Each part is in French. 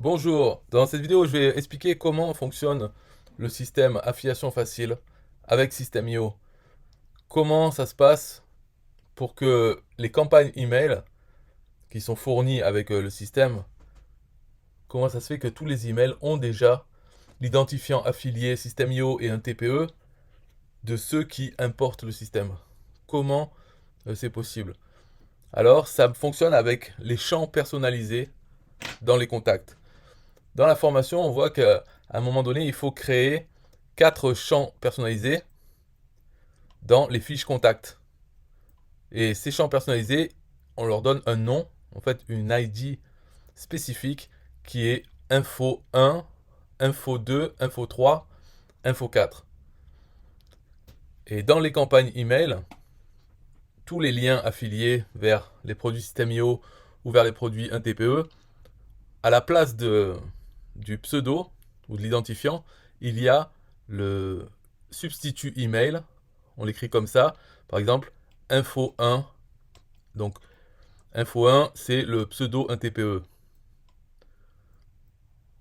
Bonjour, dans cette vidéo je vais expliquer comment fonctionne le système affiliation facile avec System.io. Comment ça se passe pour que les campagnes email qui sont fournies avec le système, comment ça se fait que tous les emails ont déjà l'identifiant affilié System.io et un TPE de ceux qui importent le système. Comment c'est possible? Alors ça fonctionne avec les champs personnalisés dans les contacts. Dans la formation, on voit qu'à un moment donné, il faut créer 4 champs personnalisés dans les fiches contacts. Et ces champs personnalisés, on leur donne un nom, en fait une ID spécifique qui est info 1, info 2, info 3, info 4. Et dans les campagnes email, tous les liens affiliés vers les produits System.io ou vers les produits 1TPE, à la place du pseudo ou de l'identifiant, il y a le substitut email. On l'écrit comme ça. Par exemple, info 1. Donc, info 1, c'est le pseudo 1TPE.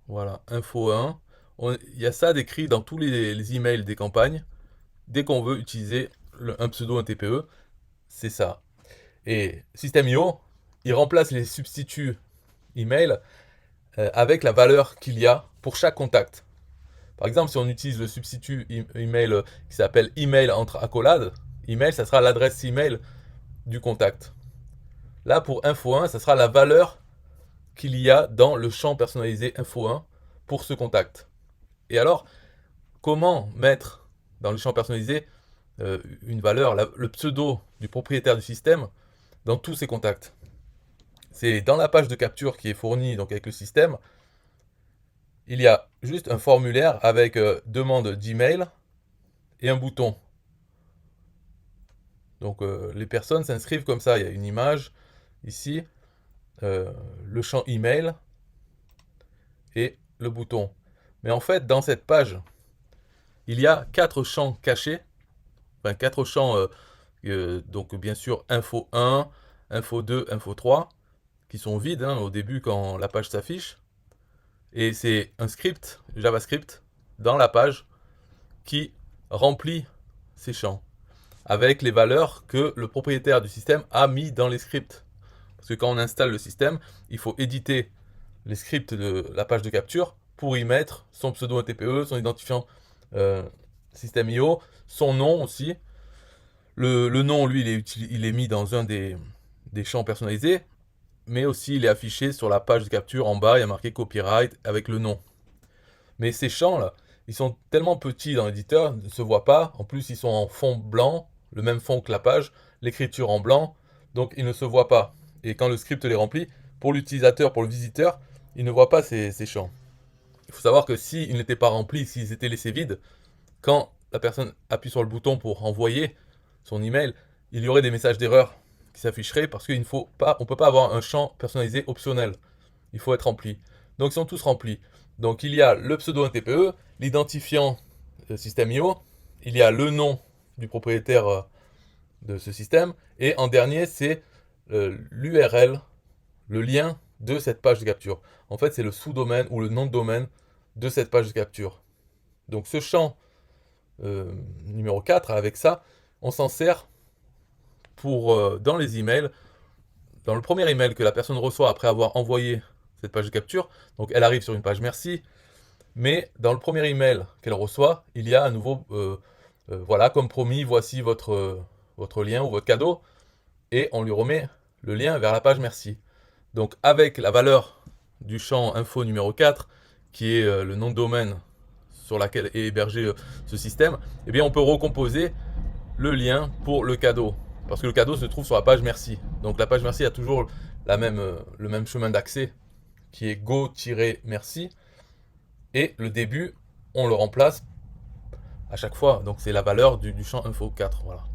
Voilà, info 1. Il y a ça décrit dans tous les emails des campagnes. Dès qu'on veut utiliser un pseudo 1TPE, c'est ça. Et System.io, il remplace les substituts email avec la valeur qu'il y a pour chaque contact. Par exemple, si on utilise le substitut email qui s'appelle email entre accolades, email, ça sera l'adresse email du contact. Là, pour info 1, ça sera la valeur qu'il y a dans le champ personnalisé info 1 pour ce contact. Et alors, comment mettre dans le champ personnalisé une valeur, le pseudo du propriétaire du système, dans tous ces contacts? C'est dans la page de capture qui est fournie donc avec le système, il y a juste un formulaire avec demande d'email et un bouton. Donc les personnes s'inscrivent comme ça. Il y a une image ici, le champ email et le bouton. Mais en fait, dans cette page, il y a 4 champs cachés. Enfin, 4 champs, donc bien sûr, info 1, info 2, info 3, qui sont vides au début quand la page s'affiche. Et c'est un script, JavaScript, dans la page qui remplit ces champs avec les valeurs que le propriétaire du système a mis dans les scripts. Parce que quand on installe le système, il faut éditer les scripts de la page de capture pour y mettre son pseudo TPE, son identifiant System.io, son nom aussi. Le nom, lui, il est mis dans un des champs personnalisés, mais aussi il est affiché sur la page de capture en bas, il y a marqué copyright avec le nom. Mais ces champs-là, ils sont tellement petits dans l'éditeur, ils ne se voient pas. En plus, ils sont en fond blanc, le même fond que la page, l'écriture en blanc, donc ils ne se voient pas. Et quand le script les remplit, pour l'utilisateur, pour le visiteur, il ne voit pas ces champs. Il faut savoir que s'ils n'étaient pas remplis, s'ils étaient laissés vides, quand la personne appuie sur le bouton pour envoyer son email, il y aurait des messages d'erreur qui s'afficheraient parce qu'il ne faut pas, on peut pas avoir un champ personnalisé optionnel. Il faut être rempli. Donc ils sont tous remplis. Donc il y a le pseudo NTPE, l'identifiant System.io, il y a le nom du propriétaire de ce système, et en dernier c'est l'URL, le lien de cette page de capture. En fait c'est le sous-domaine ou le nom de domaine de cette page de capture. Donc ce champ numéro 4, avec ça, on s'en sert pour dans les emails, dans le premier email que la personne reçoit après avoir envoyé cette page de capture, donc elle arrive sur une page merci, mais dans le premier email qu'elle reçoit, il y a à nouveau, voilà, comme promis, voici votre lien ou votre cadeau, et on lui remet le lien vers la page merci. Donc avec la valeur du champ info numéro 4, qui est le nom de domaine sur laquelle est hébergé ce système, eh bien on peut recomposer le lien pour le cadeau. Parce que le cadeau se trouve sur la page merci. Donc la page merci a toujours le même chemin d'accès qui est go-merci. Et le début, on le remplace à chaque fois. Donc c'est la valeur du champ info 4. Voilà.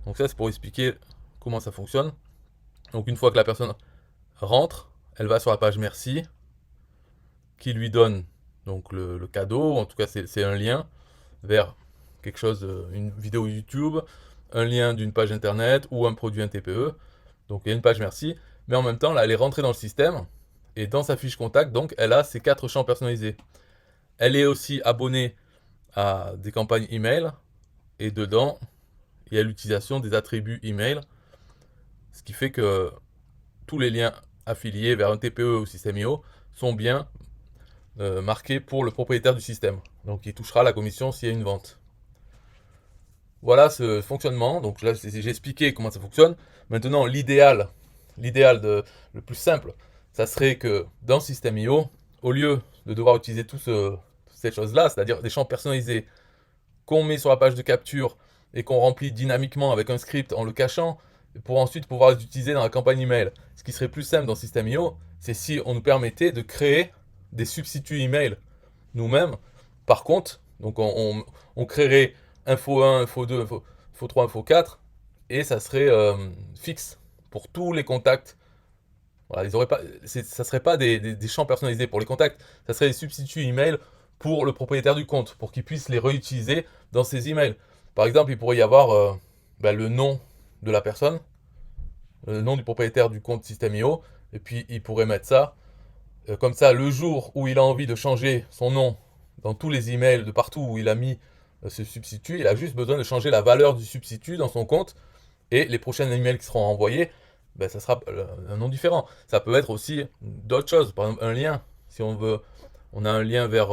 Donc ça c'est pour expliquer comment ça fonctionne. Donc une fois que la personne rentre, elle va sur la page merci qui lui donne donc le cadeau. En tout cas c'est un lien vers quelque chose, une vidéo YouTube, un lien d'une page internet ou un produit, un TPE. Donc il y a une page merci, mais en même temps là elle est rentrée dans le système Et dans sa fiche contact, donc, elle a ces 4 champs personnalisés. Elle est aussi abonnée à des campagnes email. Et dedans, il y a l'utilisation des attributs email. Ce qui fait que tous les liens affiliés vers un TPE ou système IO sont bien marqués pour le propriétaire du système. Donc il touchera la commission s'il y a une vente. Voilà ce fonctionnement. Donc là, j'ai expliqué comment ça fonctionne. Maintenant, l'idéal le plus simple, ça serait que dans System.io, au lieu de devoir utiliser toutes ces choses-là, c'est-à-dire des champs personnalisés qu'on met sur la page de capture et qu'on remplit dynamiquement avec un script en le cachant, pour ensuite pouvoir les utiliser dans la campagne email. Ce qui serait plus simple dans System.io, c'est si on nous permettait de créer des substituts email nous-mêmes. Par contre, donc on créerait info 1, info 2, info 3, info 4, et ça serait fixe pour tous les contacts. Voilà, ils auraient pas, ça serait pas des champs personnalisés pour les contacts, ça serait des substituts email pour le propriétaire du compte, pour qu'il puisse les réutiliser dans ses emails. Par exemple, il pourrait y avoir le nom de la personne, le nom du propriétaire du compte System.io, et puis il pourrait mettre ça. Comme ça, le jour où il a envie de changer son nom dans tous les emails de partout où il a mis ce substitut, il a juste besoin de changer la valeur du substitut dans son compte, et les prochains emails qui seront envoyés, ça sera un nom différent. Ça peut être aussi d'autres choses, par exemple un lien. Si on a un lien vers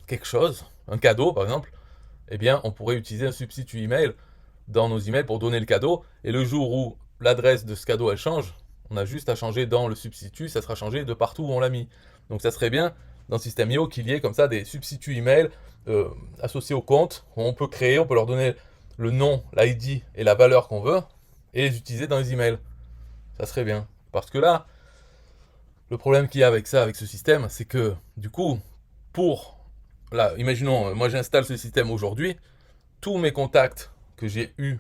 quelque chose, un cadeau par exemple, eh bien on pourrait utiliser un substitut email dans nos emails pour donner le cadeau, et le jour où l'adresse de ce cadeau elle change, on a juste à changer dans le substitut, ça sera changé de partout où on l'a mis. Donc ça serait bien dans System.io qu'il y ait comme ça des substituts email associés au compte, où on peut créer, on peut leur donner le nom, l'ID et la valeur qu'on veut, et les utiliser dans les emails. Ça serait bien. Parce que là, le problème qu'il y a avec ça, avec ce système, c'est que du coup, là, imaginons, moi j'installe ce système aujourd'hui, tous mes contacts que j'ai eus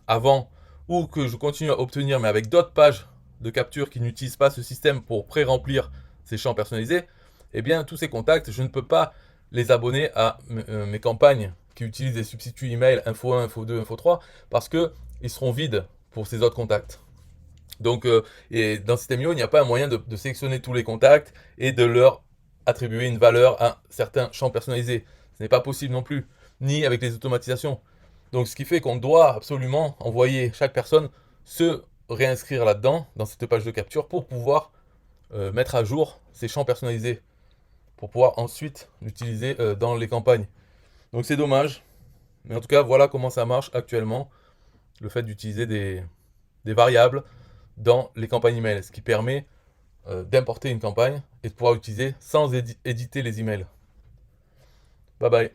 avant, ou que je continue à obtenir, mais avec d'autres pages de capture qui n'utilisent pas ce système pour pré-remplir ces champs personnalisés, eh bien tous ces contacts, je ne peux pas les abonner à mes campagnes qui utilisent des substituts email info 1, info 2, info 3, parce qu'ils seront vides pour ces autres contacts. Donc, et dans System.io, il n'y a pas un moyen de sélectionner tous les contacts et de leur attribuer une valeur à certains champs personnalisés. Ce n'est pas possible non plus, ni avec les automatisations. Donc, ce qui fait qu'on doit absolument envoyer chaque personne se réinscrire là-dedans, dans cette page de capture, pour pouvoir mettre à jour ces champs personnalisés, pour pouvoir ensuite l'utiliser dans les campagnes. Donc, c'est dommage. Mais en tout cas, voilà comment ça marche actuellement, le fait d'utiliser des variables dans les campagnes email, ce qui permet d'importer une campagne et de pouvoir l'utiliser sans éditer les emails. Bye bye.